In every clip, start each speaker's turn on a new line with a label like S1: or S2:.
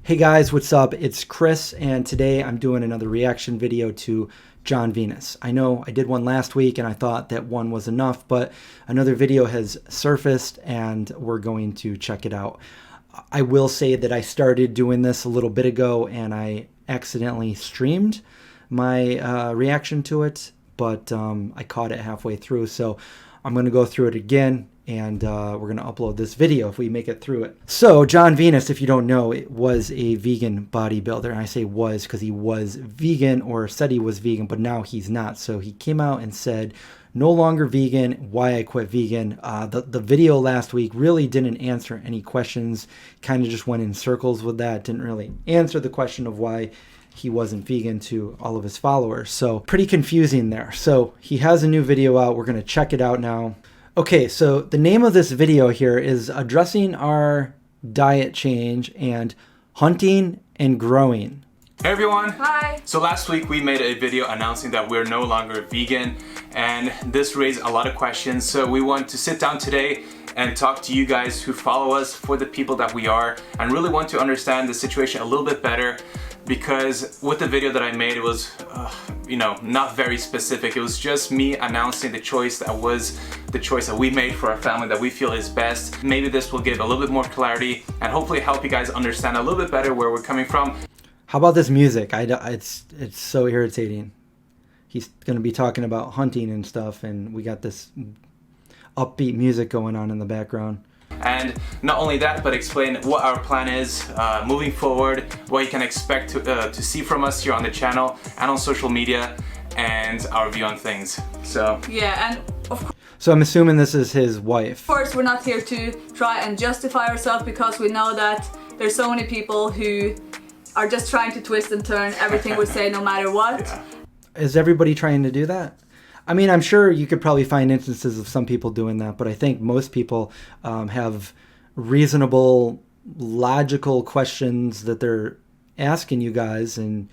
S1: Hey guys, what's up? It's Chris, and today I'm doing another reaction video to Jon Venus. I know I did one last week and I thought that one was enough, but another video has surfaced and we're going to check it out. I will say that I started doing this a little bit ago and I accidentally streamed my reaction to it, but I caught it halfway through, so I'm going to go through it again. And we're going to upload this video if we make it through it. So Jon Venus, if you don't know, it was a vegan bodybuilder. And I say was because he was vegan or said he was vegan, but now he's not. So he came out and said, no longer vegan, why I quit vegan. The video last week really didn't answer any questions, kind of just went in circles with that, didn't really answer the question of why he wasn't vegan to all of his followers. So pretty confusing there. So he has a new video out. We're going to check it out now. Okay, so the name of this video here is Addressing Our Diet Change and Hunting and Growing.
S2: Hey everyone!
S3: Hi!
S2: So last week we made a video announcing that we're no longer vegan, and this raised a lot of questions, so we want to sit down today and talk to you guys who follow us for the people that we are, and really want to understand the situation a little bit better, because with the video that I made, it was not very specific. It was just me announcing the choice that was the choice that we made for our family that we feel is best. Maybe this will give a little bit more clarity and hopefully help you guys understand a little bit better where we're coming from.
S1: How about this music? It's so irritating. He's going to be talking about hunting and stuff, and we got this upbeat music going on in the background.
S2: And not only that, but explain what our plan is moving forward, what you can expect to see from us here on the channel and on social media, and our view on things. So
S3: yeah, and of course,
S1: so I'm assuming this is his wife.
S3: of course we're not here to try and justify ourselves, because we know that there's so many people who are just trying to twist and turn everything we say no matter what.
S2: Yeah.
S1: Is everybody trying to do that? I mean, I'm sure you could probably find instances of some people doing that, but I think most people have reasonable, logical questions that they're asking you guys. And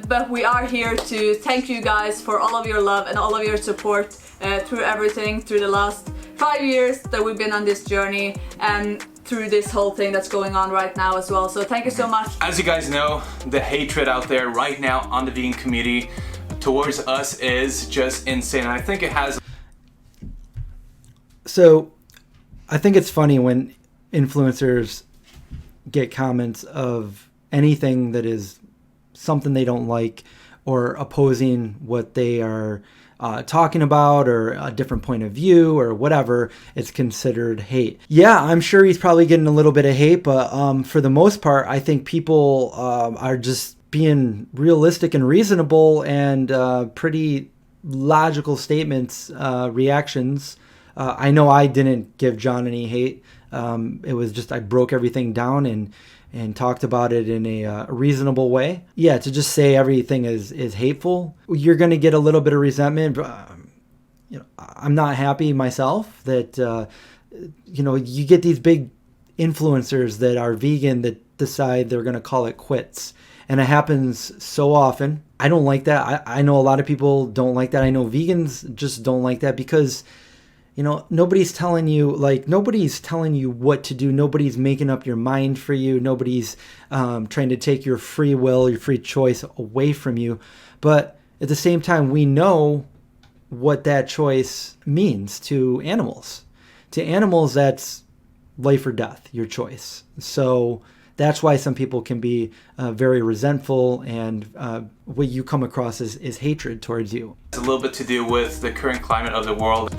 S3: but we are here to thank you guys for all of your love and all of your support through everything, through the last 5 years that we've been on this journey, and through this whole thing that's going on right now as well. So thank you so much.
S2: As you guys know, the hatred out there right now on the vegan community towards us is just insane. And I think it has...
S1: So I think it's funny when influencers get comments of anything that is something they don't like or opposing what they are talking about, or a different point of view or whatever, it's considered hate. Yeah, I'm sure he's probably getting a little bit of hate, but for the most part, I think people are just being realistic and reasonable and pretty logical statements, reactions. I know I didn't give Jon any hate. It was just I broke everything down and talked about it in a reasonable way. Yeah, to just say everything is hateful, you're going to get a little bit of resentment. I'm not happy myself that you get these big influencers that are vegan that decide they're going to call it quits. And it happens so often. I don't like that. I know a lot of people don't like that. I know vegans just don't like that because, nobody's telling you what to do. Nobody's making up your mind for you. Nobody's trying to take your free will, your free choice away from you. But at the same time, we know what that choice means to animals. To animals, that's life or death, your choice. So that's why some people can be very resentful, and what you come across is hatred towards you.
S2: It's a little bit to do with the current climate of the world,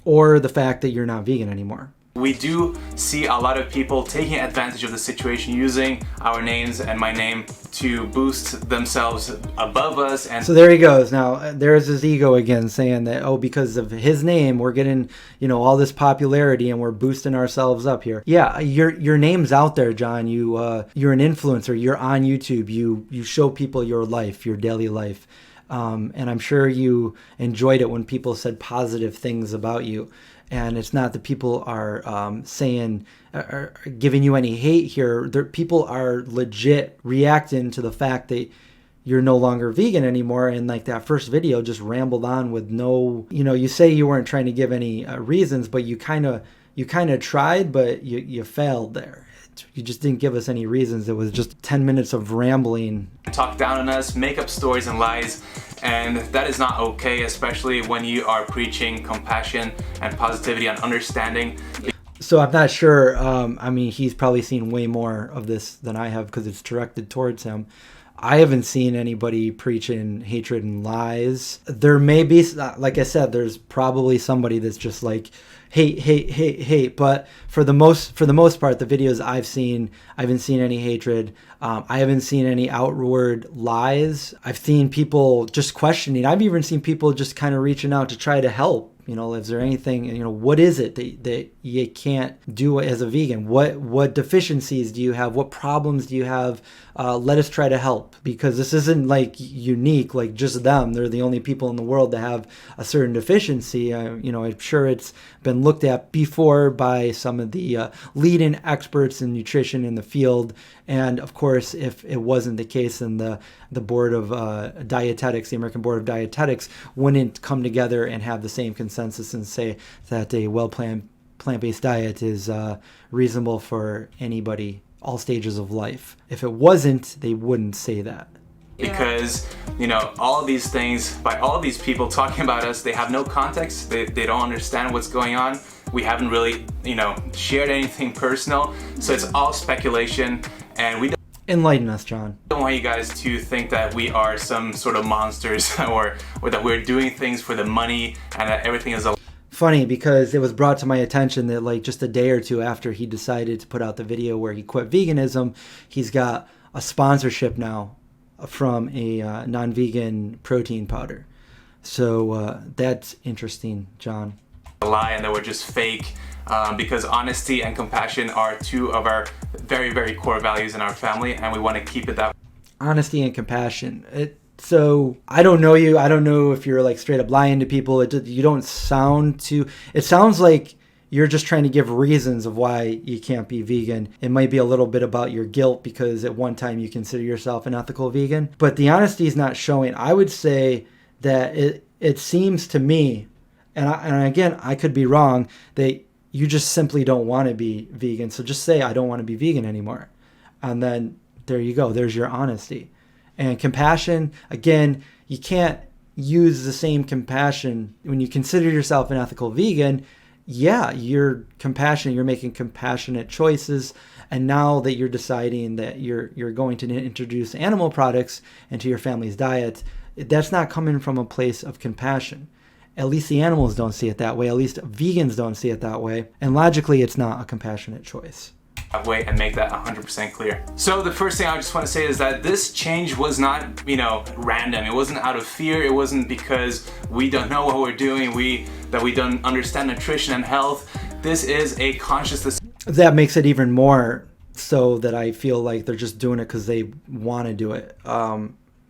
S1: or the fact that you're not vegan anymore.
S2: We do see a lot of people taking advantage of the situation, using our names and my name to boost themselves above us. And
S1: so there he goes. Now there's his ego again, saying that, oh, because of his name we're getting all this popularity and we're boosting ourselves up here. Yeah, your name's out there, Jon. You're an influencer. You're on YouTube. You show people your life, your daily life. And I'm sure you enjoyed it when people said positive things about you. And it's not that people are saying or giving you any hate here. People are legit reacting to the fact that you're no longer vegan anymore. And like that first video just rambled on with no, you say you weren't trying to give any reasons, but you kind of tried, but you failed there. you just didn't give us any reasons. It was just 10 minutes of rambling.
S2: Talk down on us, make up stories and lies, and that is not okay, especially when you are preaching compassion and positivity and understanding.
S1: So I'm not sure. I mean, he's probably seen way more of this than I have because it's directed towards him. I haven't seen anybody preaching hatred and lies. There may be, like I said, there's probably somebody that's just like hate, hate, hate, hate. But for the most part, the videos I've seen, I haven't seen any hatred. I haven't seen any outward lies. I've seen people just questioning. I've even seen people just kind of reaching out to try to help. You know, is there anything, you know, what is it that you can't do as a vegan? What deficiencies do you have? What problems do you have? Let us try to help, because this isn't like unique, like just them. They're the only people in the world that have a certain deficiency. You know, I'm sure it's been looked at before by some of the leading experts in nutrition in the field. And of course, if it wasn't the case, then the board of dietetics, the American Board of Dietetics, wouldn't come together and have the same consensus and say that a well-planned plant-based diet is reasonable for anybody, all stages of life. If it wasn't, they wouldn't say that.
S2: Because, you know, all of these things, by all of these people talking about us, they have no context, they don't understand what's going on. We haven't really, you know, shared anything personal, so it's all speculation, and we don't
S1: Enlighten us, John.
S2: don't want you guys to think that we are some sort of monsters or that we're doing things for the money and that everything is a
S1: Funny, because it was brought to my attention that like just a day or two after he decided to put out the video where he quit veganism, he's got a sponsorship now from a non-vegan protein powder. So that's interesting, John.
S2: lie and that we're just fake, because honesty and compassion are two of our very, very core values in our family, and we want to keep it that way.
S1: Honesty and compassion. So I don't know you. I don't know if you're like straight up lying to people. You don't sound too. It sounds like you're just trying to give reasons of why you can't be vegan. It might be a little bit about your guilt because at one time you consider yourself an ethical vegan, but the honesty is not showing. I would say that it seems to me, and again, I could be wrong, that you just simply don't want to be vegan. So just say, I don't want to be vegan anymore. And then there you go. There's your honesty. And compassion, again, you can't use the same compassion when you consider yourself an ethical vegan. Yeah, you're compassionate, you're making compassionate choices, and now that you're deciding that you're going to introduce animal products into your family's diet, that's not coming from a place of compassion. At least the animals don't see it that way, at least vegans don't see it that way, and logically it's not a compassionate choice.
S2: Way and make that 100% clear. So the first thing I just want to say is that this change was not, you know, random. It wasn't out of fear. It wasn't because we don't know what we're doing, that we don't understand nutrition and health. This is a conscious decision.
S1: That makes it even more so that I feel like they're just doing it because they want to do it,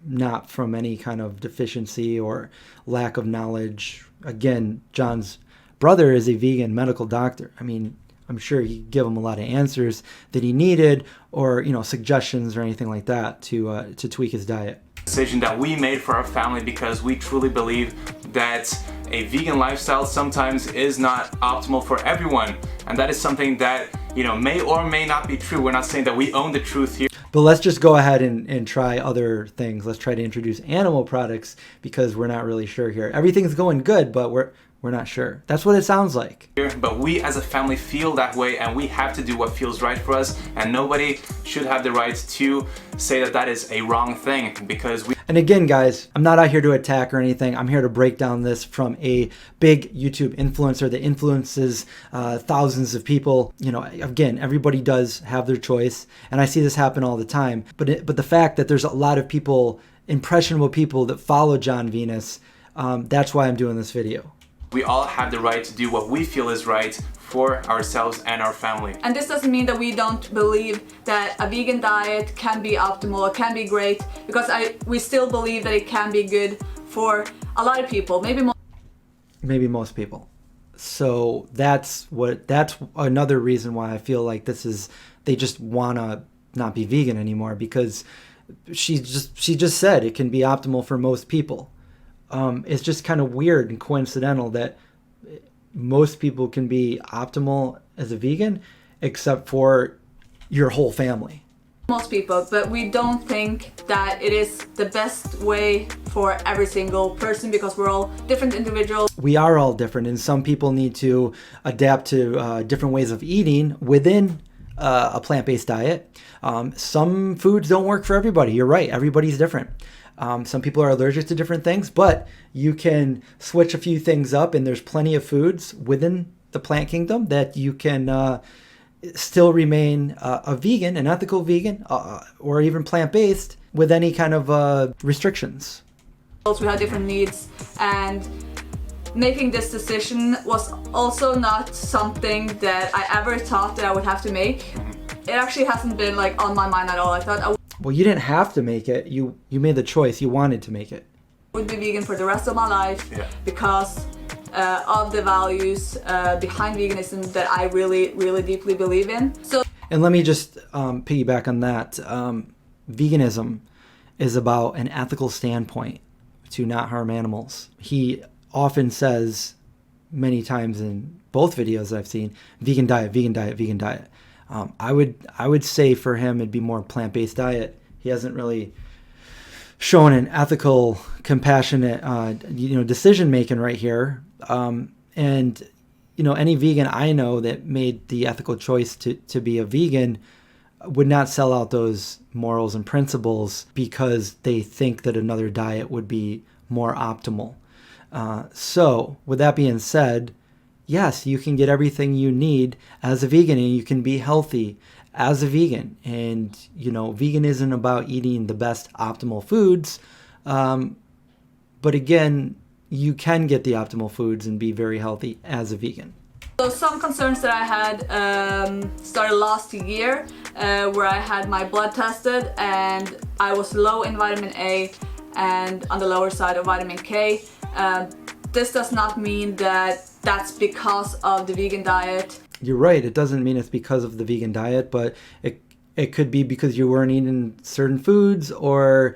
S1: not from any kind of deficiency or lack of knowledge. Again, John's brother is a vegan medical doctor. I mean, I'm sure he could give him a lot of answers that he needed, or, you know, suggestions or anything like that to tweak his diet.
S2: Decision that we made for our family because we truly believe that a vegan lifestyle sometimes is not optimal for everyone, and that is something that, you know, may or may not be true. We're not saying that we own the truth here.
S1: But let's just go ahead and try other things. Let's try to introduce animal products because we're not really sure here. Everything's going good, but we're not sure. That's what it sounds like.
S2: But we as a family feel that way, and we have to do what feels right for us, and nobody should have the right to say that that is a wrong thing, because we...
S1: And again, guys, I'm not out here to attack or anything. I'm here to break down this from a big YouTube influencer that influences thousands of people. You know, again, everybody does have their choice, and I see this happen all the time. But the fact that there's a lot of people, impressionable people that follow Jon Venus, that's why I'm doing this video.
S2: We all have the right to do what we feel is right for ourselves and our family.
S3: And this doesn't mean that we don't believe that a vegan diet can be optimal, can be great, because we still believe that it can be good for a lot of people, maybe most people. So that's another reason why I feel like they just wanna not be vegan anymore, because she just said it can be optimal for most people. It's just kind of weird and coincidental that most people can be optimal as a vegan, except for
S1: your whole family.
S3: Most people, but we don't think that it is the best way for every single person because we're all different individuals.
S1: We are all different, and some people need to adapt to different ways of eating within a plant-based diet. Some foods don't work for everybody. You're right, everybody's different. Some people are allergic to different things, but you can switch a few things up, and there's plenty of foods within the plant kingdom that you can still remain a vegan, an ethical vegan, or even plant-based with any kind of restrictions.
S3: We have different needs, and making this decision was also not something that I ever thought that I would have to make. It actually hasn't been like on my mind at all. I thought
S1: Well, you didn't have to make it. You made the choice. You wanted to make it.
S3: would be vegan for the rest of my life because of the values behind veganism that I really, really deeply believe in. So,
S1: and let me just piggyback on that. Veganism is about an ethical standpoint to not harm animals. He often says many times in both videos I've seen, vegan diet, vegan diet, vegan diet. I would say for him it'd be more plant-based diet. He hasn't really shown an ethical, compassionate, decision making right here. And any vegan I know that made the ethical choice to be a vegan would not sell out those morals and principles because they think that another diet would be more optimal. So with that being said, yes, you can get everything you need as a vegan, and you can be healthy as a vegan. And, vegan isn't about eating the best optimal foods. But again, you can get the optimal foods and be very healthy as a vegan.
S3: So some concerns that I had started last year where I had my blood tested and I was low in vitamin A and on the lower side of vitamin K. This does not mean that that's because of the vegan diet.
S1: You're right. It doesn't mean it's because of the vegan diet, but it could be because you weren't eating certain foods, or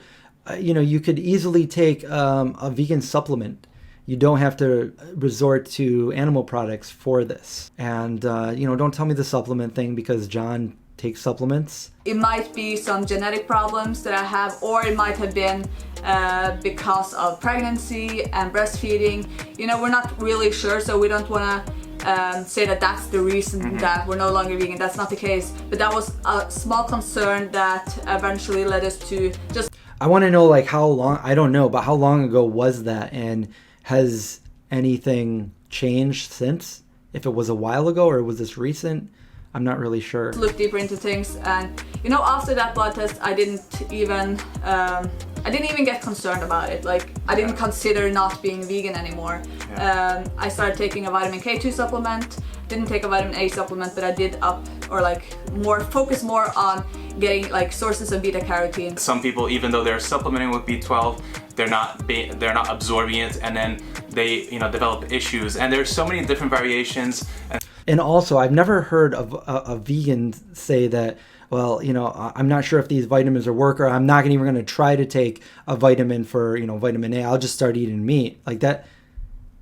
S1: you could easily take a vegan supplement. You don't have to resort to animal products for this. And don't tell me the supplement thing, because Jon takes supplements.
S3: It might be some genetic problems that I have, or it might have been because of pregnancy and breastfeeding. We're not really sure, so we don't want to say that that's the reason that we're no longer vegan. That's not the case. But that was a small concern that eventually led us to just...
S1: I want to know, how long, I don't know, but how long ago was that? And has anything changed since? If it was a while ago or was this recent? I'm not really sure.
S3: Look deeper into things, and after that blood test, I didn't even get concerned about it. I didn't consider not being vegan anymore. I started taking a vitamin K2 supplement. Didn't take a vitamin A supplement, but I did focus more on getting sources of beta carotene. Some
S2: people, even though they're supplementing with B12, they're not absorbing it, and then they develop issues. And there's so many different variations.
S1: And also, I've never heard of a vegan say that, well, I'm not sure if these vitamins will work, or I'm not even going to try to take a vitamin for, vitamin A. I'll just start eating meat. Like that,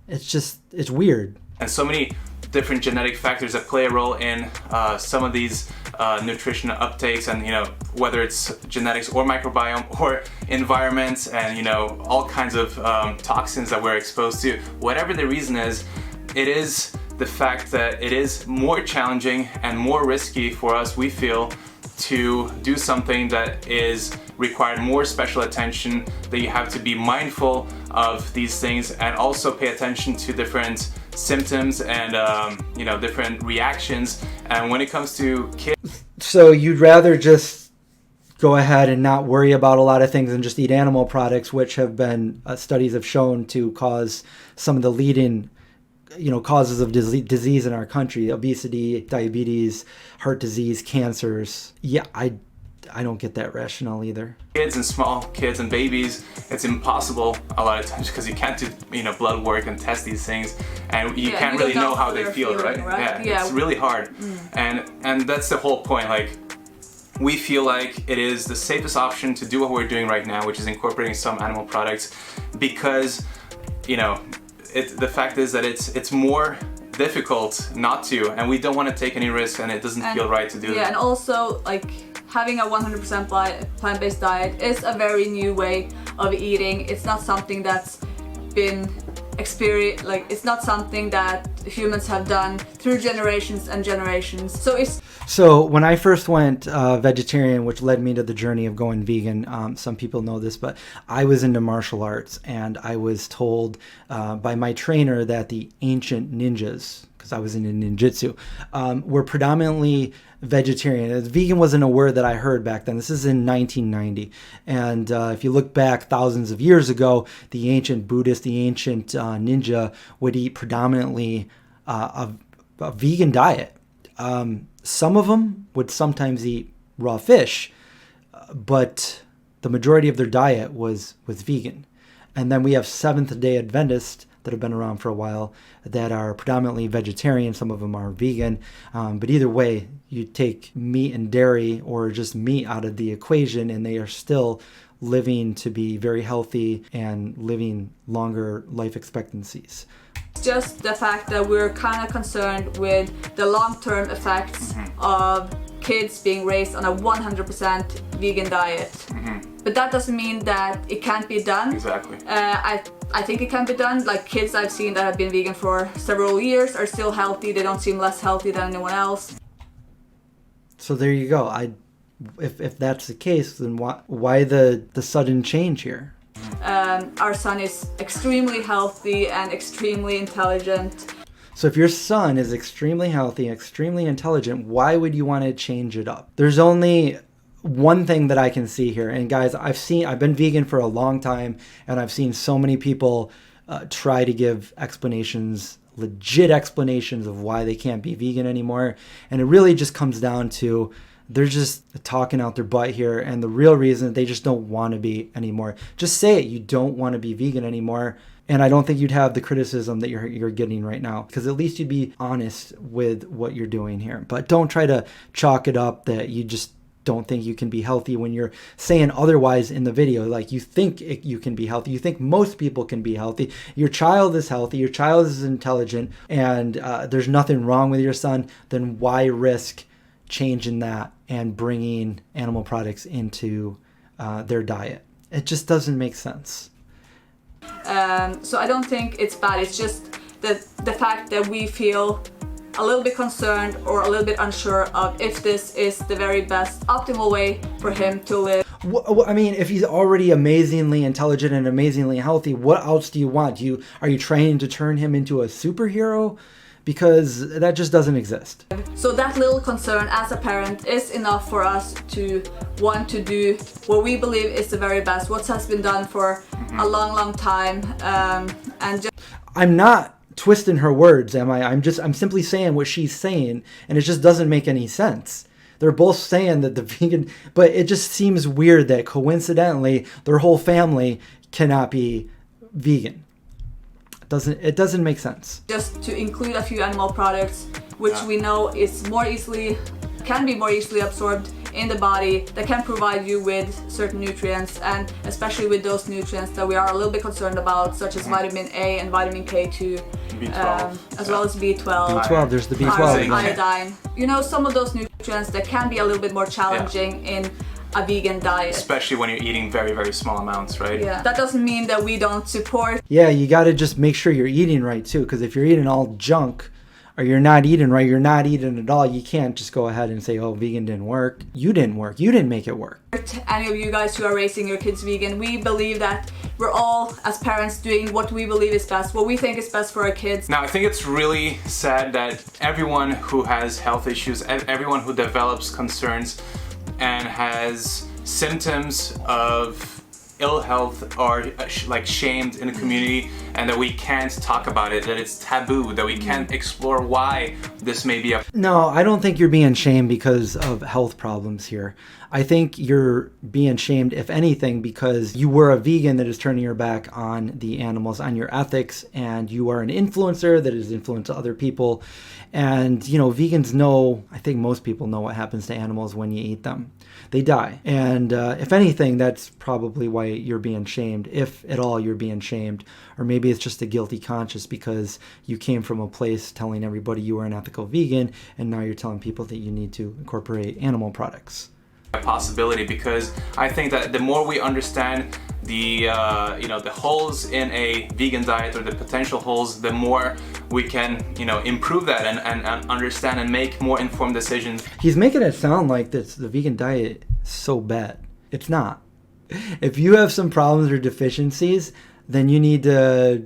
S1: it's weird.
S2: And so many different genetic factors that play a role in some of these nutritional uptakes, and whether it's genetics or microbiome or environments, and all kinds of toxins that we're exposed to. Whatever the reason is, it is the fact that it is more challenging and more risky for us, we feel, to do something that is required more special attention, that you have to be mindful of these things and also pay attention to different symptoms and different reactions. And when it comes to kids,
S1: so you'd rather just go ahead and not worry about a lot of things and just eat animal products, which have been studies have shown to cause some of the leading causes of disease in our country: obesity, diabetes, heart disease, cancers. Yeah, I don't get that rationale either.
S2: Kids and small kids and babies, it's impossible a lot of times because you can't do blood work and test these things, and you can't really know how they feel, right? Yeah, it's really hard. And that's the whole point. We feel like it is the safest option to do what we're doing right now, which is incorporating some animal products, because the fact is that it's more difficult not to, and we don't want to take any risks, and it doesn't feel right to do
S3: Yeah,
S2: that.
S3: and also like having a 100% plant-based diet is a very new way of eating. It's not something that's been experienced, like it's not something that humans have done through generations and generations.
S1: So when I first went vegetarian, which led me to the journey of going vegan, some people know this, but I was into martial arts, and I was told by my trainer that the ancient ninjas, because I was into ninjutsu, were predominantly vegetarian. Vegan wasn't a word that I heard back then. This is in 1990. And if you look back thousands of years ago, the ancient Buddhist, the ancient ninja would eat predominantly a vegan diet. Some of them would sometimes eat raw fish, but the majority of their diet was vegan. And then we have Seventh-day Adventists that have been around for a while that are predominantly vegetarian. Some of them are vegan. But either way, you take meat and dairy or just meat out of the equation, and they are still living to be very healthy and living longer life expectancies.
S3: Just the fact that we're kind of concerned with the long-term effects of kids being raised on a 100% vegan diet. But that doesn't mean that it can't be done.
S2: Exactly.
S3: I think it can be done. Like kids I've seen that have been vegan for several years are still healthy. They don't seem less healthy than anyone else.
S1: So there you go. If that's the case, then why the sudden change here?
S3: Our son is extremely healthy and extremely intelligent.
S1: So if your son is extremely healthy, extremely intelligent, why would you want to change it up? There's only one thing that I can see here. And guys, I've been vegan for a long time, and I've seen so many people try to give explanations, legit explanations of why they can't be vegan anymore. And it really just comes down to they're just talking out their butt here, and the real reason they just don't want to be anymore. Just say it. You don't want to be vegan anymore. And I don't think you'd have the criticism that you're getting right now, because at least you'd be honest with what you're doing here. But don't try to chalk it up that you just don't think you can be healthy when you're saying otherwise in the video. Like you think you can be healthy. You think most people can be healthy. Your child is healthy. Your child is intelligent, and there's nothing wrong with your son. Then why risk changing that and bringing animal products into their diet? It just doesn't make sense.
S3: So I don't think it's bad. It's just the fact that we feel a little bit concerned or a little bit unsure of if this is the very best optimal way for him to live.
S1: I mean, if he's already amazingly intelligent and amazingly healthy, what else do you want? Are you trying to turn him into a superhero? Because that just doesn't exist.
S3: So that little concern as a parent is enough for us to want to do what we believe is the very best, what has been done for a long time.
S1: I'm not twisting her words, am I? I'm simply saying what she's saying, and it just doesn't make any sense. They're both saying that the vegan, but it just seems weird that coincidentally their whole family cannot be vegan. It doesn't make sense.
S3: Just to include a few animal products, which we know can be more easily absorbed in the body, that can provide you with certain nutrients, and especially with those nutrients that we are a little bit concerned about, such as vitamin A and vitamin K2,
S2: B12,
S3: as well as B12.
S1: B12, there's the B12.
S3: Iodine. You know, some of those nutrients that can be a little bit more challenging in a vegan diet.
S2: Especially when you're eating very, very small amounts, right?
S3: Yeah, that doesn't mean that we don't support.
S1: Yeah, you got to just make sure you're eating right too, because if you're eating all junk, or you're not eating right, you're not eating at all, you can't just go ahead and say, oh, vegan didn't work. You didn't work. You didn't make it work.
S3: Any of you guys who are raising your kids vegan, we believe that we're all, as parents, doing what we believe is best, what we think is best for our kids.
S2: Now, I think it's really sad that everyone who has health issues, everyone who develops concerns and has symptoms of ill health are like shamed in the community, and that we can't talk about it, that it's taboo, that we can't explore why this may be a...
S1: No, I don't think you're being shamed because of health problems here. I think you're being shamed, if anything, because you were a vegan that is turning your back on the animals, on your ethics, and you are an influencer that has influenced other people. And, you know, vegans know, I think most people know what happens to animals when you eat them. They die. And if anything, that's probably why you're being shamed, if at all you're being shamed. Or maybe it's just a guilty conscience because you came from a place telling everybody you were an ethical vegan, and now you're telling people that you need to incorporate animal products.
S2: A possibility, because I think that the more we understand the the holes in a vegan diet, or the potential holes, the more we can improve that and understand and make more informed decisions. He's
S1: making it sound like the vegan diet is so bad. It's not. If you have some problems or deficiencies, then you need to,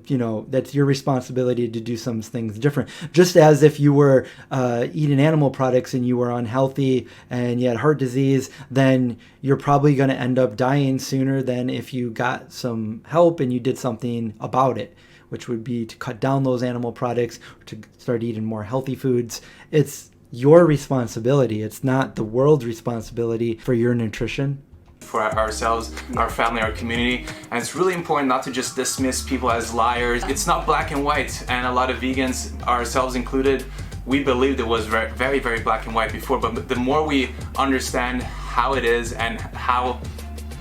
S1: that's your responsibility to do some things different. Just as if you were eating animal products and you were unhealthy and you had heart disease, then you're probably going to end up dying sooner than if you got some help and you did something about it, which would be to cut down those animal products, or to start eating more healthy foods. It's your responsibility. It's not the world's responsibility for your nutrition.
S2: For ourselves, our family, our community. And it's really important not to just dismiss people as liars. It's not black and white, and a lot of vegans, ourselves included, we believed it was very, very, very black and white before, but the more we understand how it is and how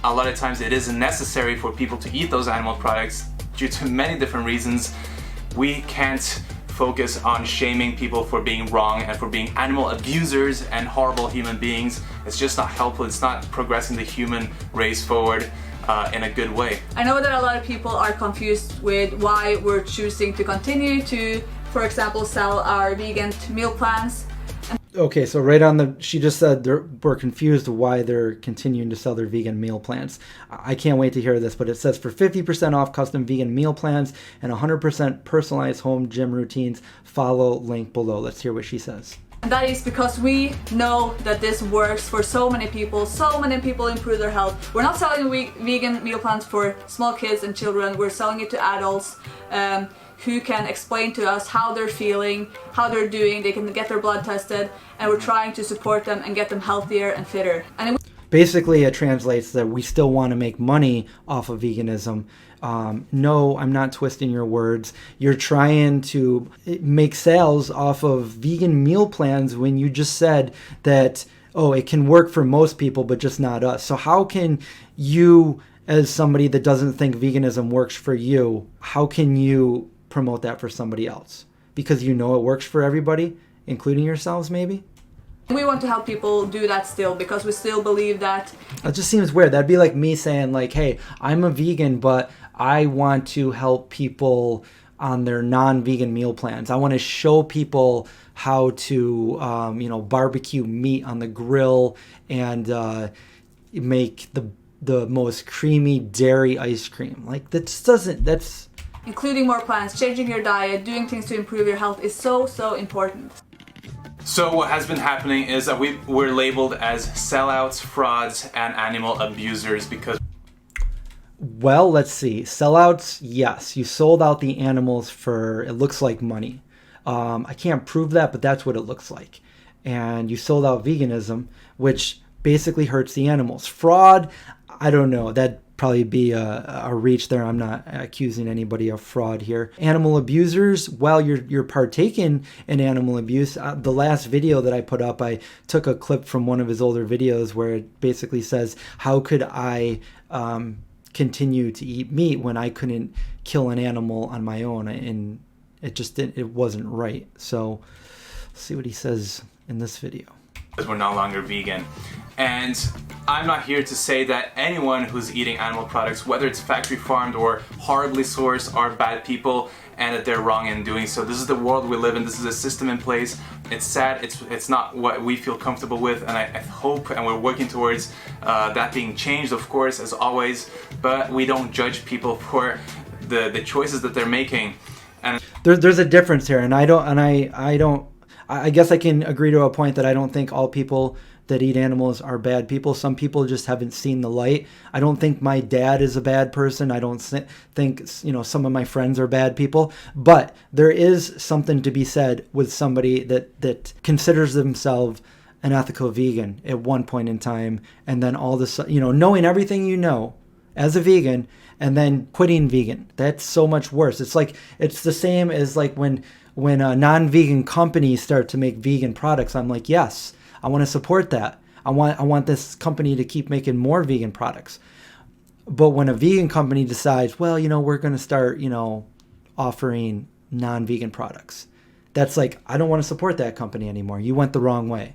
S2: a lot of times it isn't necessary for people to eat those animal products due to many different reasons, we can't focus on shaming people for being wrong and for being animal abusers and horrible human beings. It's just not helpful. It's not progressing the human race forward in a good way. I know that a lot of people are confused with why we're choosing to continue to, for example, sell our vegan meal plans.
S1: Okay, so right on she just said we're confused why they're continuing to sell their vegan meal plans. I can't wait to hear this, but it says for 50% off custom vegan meal plans and 100% personalized home gym routines, follow link below. Let's hear what she says.
S3: And that is because we know that this works for so many people improve their health. We're not selling vegan meal plans for small kids and children, we're selling it to adults who can explain to us how they're feeling, how they're doing, they can get their blood tested, and we're trying to support them and get them healthier and fitter. And
S1: basically it translates that we still want to make money off of veganism. No, I'm not twisting your words. You're trying to make sales off of vegan meal plans when you just said that, oh, it can work for most people, but just not us. So how can you, as somebody that doesn't think veganism works for you, how can you promote that for somebody else? Because you know it works for everybody, including yourselves maybe?
S3: We want to help people do that still, because we still believe that.
S1: It just seems weird. That'd be like me saying like, hey, I'm a vegan, but I want to help people on their non-vegan meal plans. I want to show people how to, barbecue meat on the grill and make the most creamy dairy ice cream. Like that's...
S3: Including more plans, changing your diet, doing things to improve your health is so, so important.
S2: So what has been happening is that we're labeled as sellouts, frauds, and animal abusers because...
S1: Well, let's see. Sellouts, yes. You sold out the animals for, it looks like, money. I can't prove that, but that's what it looks like. And you sold out veganism, which basically hurts the animals. Fraud, I don't know. That'd probably be a reach there. I'm not accusing anybody of fraud here. Animal abusers, well, you're partaking in animal abuse. The last video that I put up, I took a clip from one of his older videos where it basically says, how could I continue to eat meat when I couldn't kill an animal on my own? And it wasn't right. So let's see what he says in this video.
S2: Because we're no longer vegan. And I'm not here to say that anyone who's eating animal products, whether it's factory farmed or horribly sourced, are bad people and that they're wrong in doing so. This is the world we live in. This is a system in place. It's sad. It's not what we feel comfortable with, and I hope, and we're working towards that being changed, of course, as always. But we don't judge people for the choices that they're making. And
S1: there's a difference here, and I guess I can agree to a point that I don't think all people that eat animals are bad people. Some people just haven't seen the light. I don't think my dad is a bad person. I don't think some of my friends are bad people. But there is something to be said with somebody that considers themselves an ethical vegan at one point in time, and then all this, knowing everything you know as a vegan, and then quitting vegan. That's so much worse. It's the same as like when non-vegan companies start to make vegan products. I'm like, yes, I want to support that. I want this company to keep making more vegan products. But when a vegan company decides, well, we're going to start, offering non-vegan products, that's like, I don't want to support that company anymore. You went the wrong way.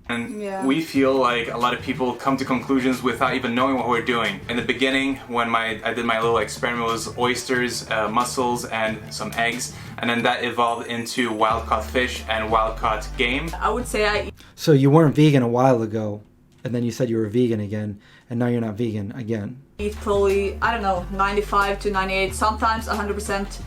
S2: And we feel like a lot of people come to conclusions without even knowing what we're doing. In the beginning, when I did my little experiment, it was oysters, mussels, and some eggs. And then that evolved into wild-caught fish and wild-caught game.
S3: I would say
S1: So you weren't vegan a while ago, and then you said you were vegan again, and now you're not vegan again.
S3: eat probably, I don't know, 95 to 98, sometimes 100%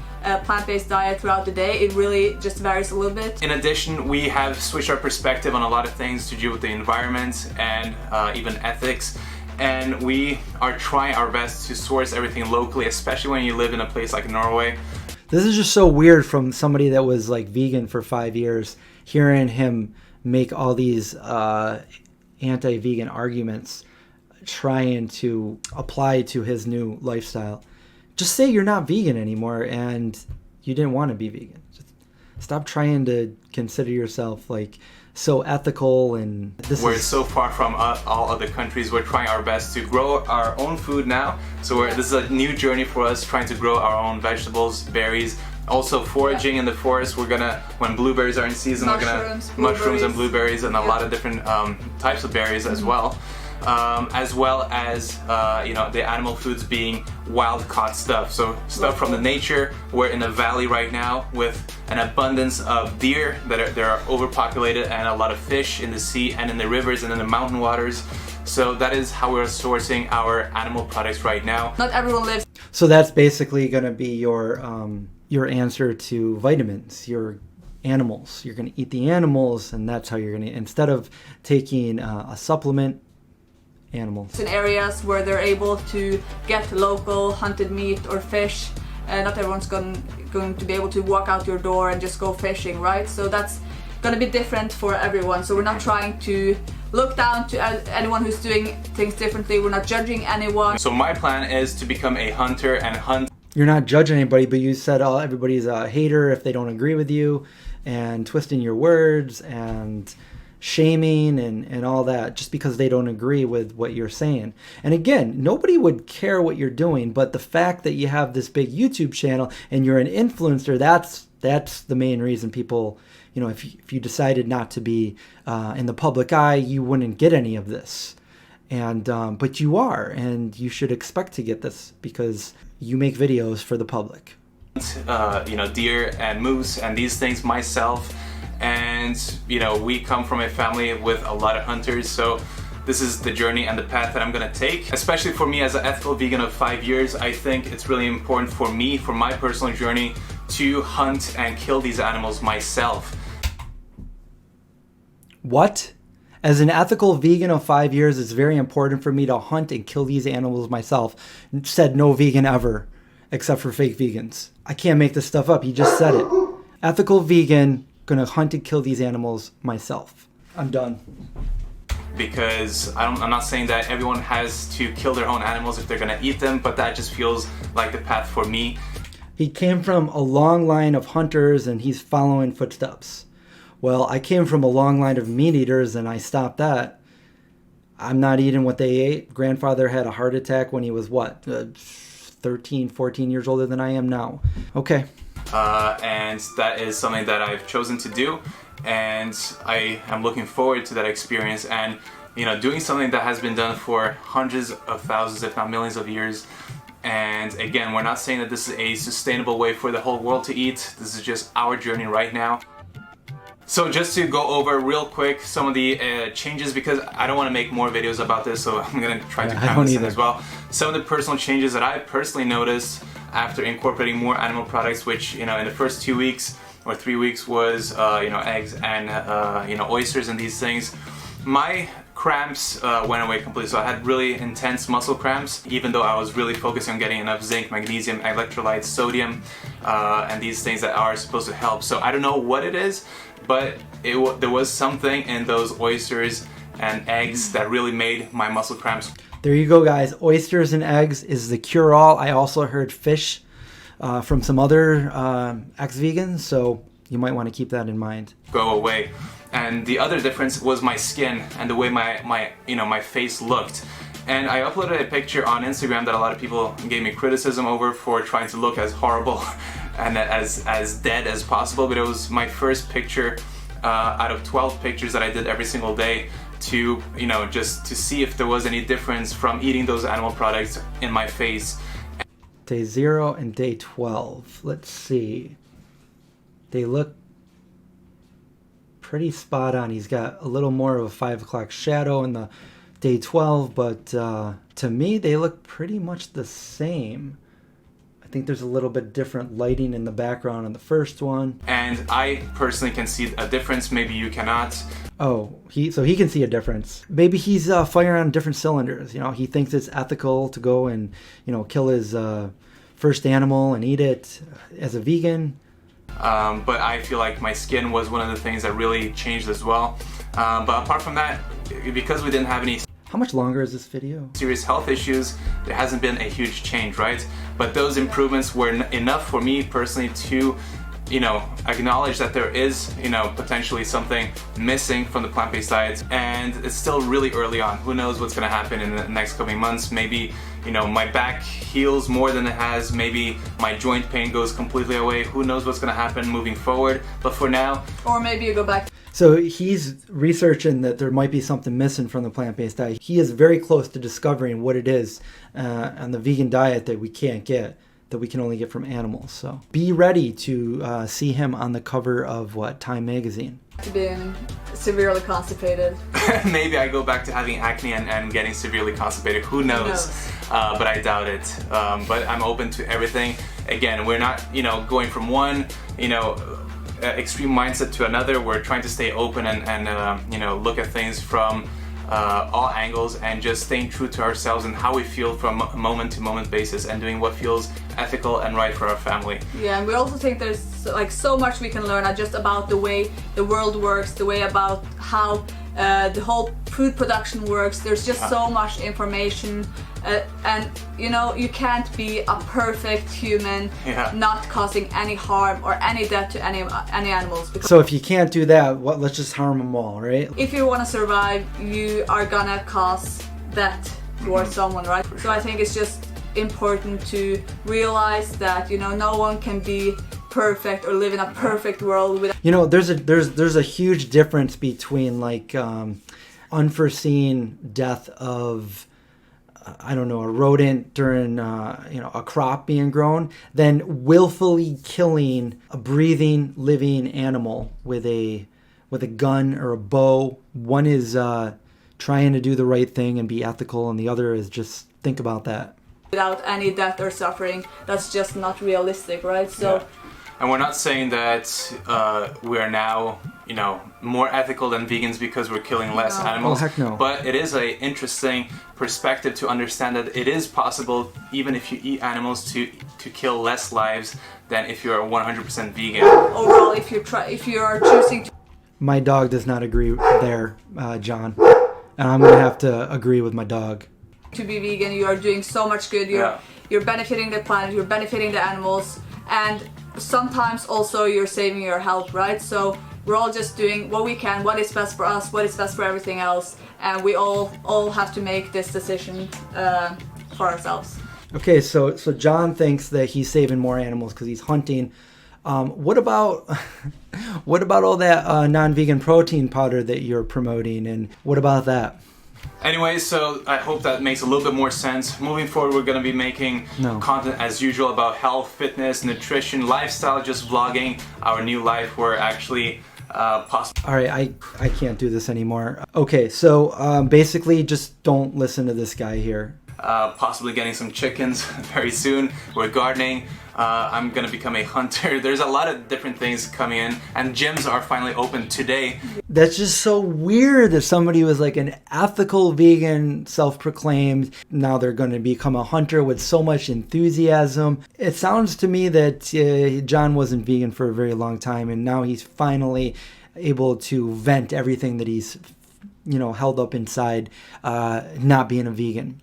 S3: plant-based diet throughout the day. It really just varies a little bit.
S2: In addition, we have switched our perspective on a lot of things to do with the environment and even ethics. And we are trying our best to source everything locally, especially when you live in a place like Norway.
S1: This is just so weird from somebody that was like vegan for 5 years, hearing him make all these anti-vegan arguments, trying to apply to his new lifestyle. Just say you're not vegan anymore and you didn't want to be vegan. Just stop trying to consider yourself like so ethical, and
S2: we're so far from all other countries. We're trying our best to grow our own food now. So this is a new journey for us, trying to grow our own vegetables, berries. Also foraging in the forest. We're gonna, when blueberries are in season, mushrooms and blueberries and a lot of different types of berries as well. As well as the animal foods being wild caught stuff, so stuff from the nature. We're in a valley right now with an abundance of deer that are overpopulated, and a lot of fish in the sea and in the rivers and in the mountain waters. So that is how we're sourcing our animal products right now.
S3: Not everyone lives.
S1: So that's basically going to be your answer to vitamins, your animals. You're going to eat the animals, and that's how you're going to, instead of taking a supplement, animals.
S3: In areas where they're able to get local hunted meat or fish, not everyone's going to be able to walk out your door and just go fishing, right? So that's going to be different for everyone. So we're not trying to look down to anyone who's doing things differently. We're not judging anyone.
S2: So my plan is to become a hunter and hunt.
S1: You're not judging anybody, but you said everybody's a hater if they don't agree with you, and twisting your words and shaming and all that just because they don't agree with what you're saying. And again, nobody would care what you're doing, but the fact that you have this big YouTube channel and you're an influencer, that's the main reason people, if you decided not to be in the public eye, you wouldn't get any of this. And but you are, and you should expect to get this because you make videos for the public.
S2: Deer and moose and these things myself. And we come from a family with a lot of hunters, so this is the journey and the path that I'm gonna take. Especially for me as an ethical vegan of 5 years, I think it's really important for me, for my personal journey, to hunt and kill these animals myself.
S1: What? As an ethical vegan of 5 years, it's very important for me to hunt and kill these animals myself. Said no vegan ever, except for fake vegans. I can't make this stuff up, he just said it. Ethical vegan, gonna hunt and kill these animals myself. I'm done.
S2: Because I'm not saying that everyone has to kill their own animals if they're gonna eat them, but that just feels like the path for me.
S1: He came from a long line of hunters and he's following footsteps. Well, I came from a long line of meat eaters and I stopped that. I'm not eating what they ate. Grandfather had a heart attack when he was 13, 14 years older than I am now. Okay.
S2: And that is something that I've chosen to do, and I am looking forward to that experience and doing something that has been done for hundreds of thousands if not millions of years. And again, we're not saying that this is a sustainable way for the whole world to eat. This is just our journey right now. So just to go over real quick some of the changes, because I don't want to make more videos about this, so I'm going to try to cram this in as well. Some of the personal changes that I personally noticed after incorporating more animal products, which in the first 2 weeks or 3 weeks was eggs and oysters and these things. My cramps went away completely. So I had really intense muscle cramps, even though I was really focusing on getting enough zinc, magnesium, electrolytes, sodium, and these things that are supposed to help. So I don't know what it is, but there was something in those oysters and eggs that really made my muscle cramps.
S1: There you go, guys. Oysters and eggs is the cure-all. I also heard fish from some other ex-vegans, so you might want to keep that in mind.
S2: Go away. And the other difference was my skin and the way my face looked. And I uploaded a picture on Instagram that a lot of people gave me criticism over for trying to look as horrible and as dead as possible, but it was my first picture out of 12 pictures that I did every single day to, you know, just to see if there was any difference from eating those animal products in my face.
S1: Day 0 and day 12. Let's see. They look pretty spot on. He's got a little more of a 5 o'clock shadow in the day 12, but to me they look pretty much the same. I think there's a little bit different lighting in the background on the first one.
S2: And I personally can see a difference, maybe you cannot.
S1: Oh, so he can see a difference. Maybe he's firing on different cylinders. You know, he thinks it's ethical to go and, you know, kill his first animal and eat it as a vegan.
S2: But I feel like my skin was one of the things that really changed as well. But apart from that, because we didn't have any
S1: How much longer is this video?
S2: serious health issues, there hasn't been a huge change, right? But those improvements were enough for me personally to, you know, acknowledge that there is, you know, potentially something missing from the plant-based diet, and it's still really early on. Who knows what's going to happen in the next coming months? Maybe, you know, my back heals more than it has. Maybe my joint pain goes completely away. Who knows what's going to happen moving forward? But for now,
S3: Or maybe you go back.
S1: So he's researching that there might be something missing from the plant-based diet. He is very close to discovering what it is on the vegan diet that we can't get, that we can only get from animals. So be ready to see him on the cover of Time magazine.
S3: To being severely constipated.
S2: maybe I go back to having acne and getting severely constipated. Who knows? But I doubt it. But I'm open to everything. Again, we're not, you know, going from one, you know, extreme mindset to another. We're trying to stay open and you know, look at things from all angles and just staying true to ourselves and how we feel from a moment to moment basis and doing what feels ethical and right for our family.
S3: Yeah, and we also think there's like so much we can learn just about the way the world works, the way about how the whole food production works. There's just so much information, and you know, you can't be a perfect human not causing any harm or any death to any animals.
S1: So if you can't do that, let's just harm them all, right?
S3: If you want to survive, you are gonna cause death towards someone, right? So I think it's just important to realize that, you know, no one can be perfect or live in a perfect world with.
S1: You know, there's a huge difference between like unforeseen death of I don't know, a rodent during you know, a crop being grown, than willfully killing a breathing living animal with a gun or a bow. One is trying to do the right thing and be ethical, and the other is just think about that.
S3: Without any death or suffering, that's just not realistic, right? So.
S2: And we're not saying that we are now, you know, more ethical than vegans because we're killing less animals.
S1: Oh, heck no.
S2: But it is a interesting perspective to understand that it is possible, even if you eat animals, to kill less lives than if you're 100% vegan.
S3: Overall, if you are choosing to.
S1: My dog does not agree there, John, and I'm gonna have to agree with my dog.
S3: To be vegan, you are doing so much good. You're benefiting the planet, you're benefiting the animals, and sometimes also you're saving your health, right? So we're all just doing what we can, what is best for us, what is best for everything else, and we all have to make this decision for ourselves.
S1: Okay, so John thinks that he's saving more animals because he's hunting. What about all that non-vegan protein powder that you're promoting, and what about that?
S2: Anyway, so I hope that makes a little bit more sense. Moving forward, we're going to be making content as usual about health, fitness, nutrition, lifestyle, just vlogging our new life. We're actually possible.
S1: All right, I can't do this anymore. Okay, so basically just don't listen to this guy here.
S2: Possibly getting some chickens very soon. We're gardening. I'm gonna become a hunter. There's a lot of different things coming in, and gyms are finally open today.
S1: That's just so weird that somebody was like an ethical vegan, self-proclaimed. Now they're going to become a hunter with so much enthusiasm. It sounds to me that John wasn't vegan for a very long time, and now he's finally able to vent everything that he's, you know, held up inside, not being a vegan.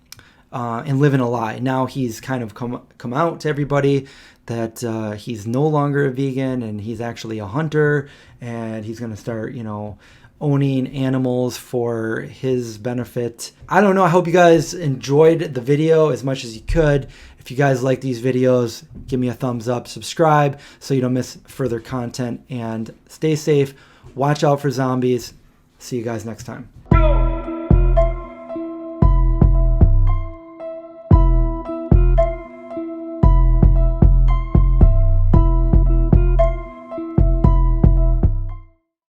S1: And living a lie. Now he's kind of come out to everybody that he's no longer a vegan and he's actually a hunter, and he's going to start, you know, owning animals for his benefit. I don't know. I hope you guys enjoyed the video as much as you could. If you guys like these videos, give me a thumbs up, subscribe so you don't miss further content, and stay safe. Watch out for zombies. See you guys next time.